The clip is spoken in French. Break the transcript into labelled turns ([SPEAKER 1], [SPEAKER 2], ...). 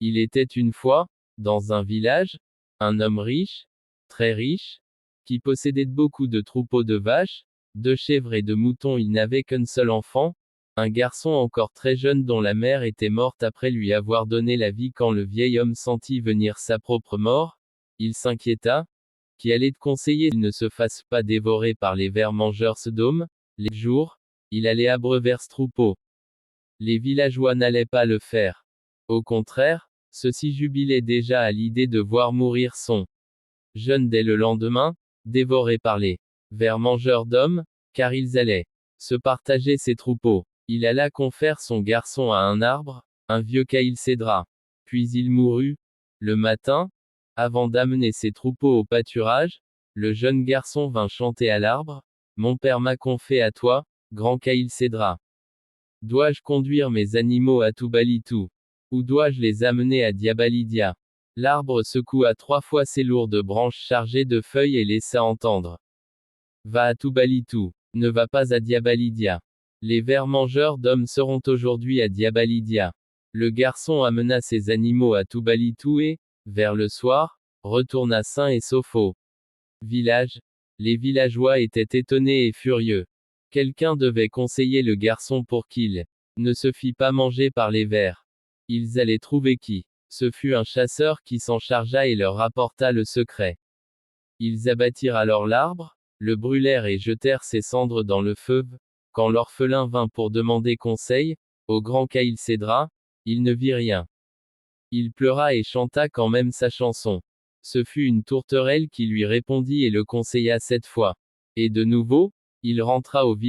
[SPEAKER 1] Il était une fois, dans un village, un homme riche, très riche, qui possédait beaucoup de troupeaux de vaches, de chèvres et de moutons. Il n'avait qu'un seul enfant, un garçon encore très jeune dont la mère était morte après lui avoir donné la vie. Quand le vieil homme sentit venir sa propre mort, il s'inquiéta. Qui allait conseiller qu'il ne se fasse pas dévorer par les vers mangeurs Sodome. Les jours, il allait abreuver ce troupeau. Les villageois n'allaient pas le faire. Au contraire, ceux-ci jubilaient déjà à l'idée de voir mourir son jeune dès le lendemain, dévoré par les vers mangeurs d'hommes, car ils allaient se partager ses troupeaux. Il alla confère son garçon à un arbre, un vieux caïl cédra. Puis il mourut. Le matin, avant d'amener ses troupeaux au pâturage, le jeune garçon vint chanter à l'arbre. Mon père m'a confié à toi, grand caïl cédra. Dois-je conduire mes animaux à Toubalitou? Ou dois-je les amener à Diabalidia? L'arbre secoua 3 fois ses lourdes branches chargées de feuilles et laissa entendre. Va à Toubalitou. Ne va pas à Diabalidia. Les vers mangeurs d'hommes seront aujourd'hui à Diabalidia. Le garçon amena ses animaux à Toubalitou et, vers le soir, retourna sain et sauf au village. Les villageois étaient étonnés et furieux. Quelqu'un devait conseiller le garçon pour qu'il ne se fît pas manger par les vers. Ils allaient trouver qui? Ce fut un chasseur qui s'en chargea et leur rapporta le secret. Ils abattirent alors l'arbre, le brûlèrent et jetèrent ses cendres dans le feu. Quand l'orphelin vint pour demander conseil, au grand caïl cédra, il ne vit rien. Il pleura et chanta quand même sa chanson. Ce fut une tourterelle qui lui répondit et le conseilla 7 fois. Et de nouveau, il rentra au village.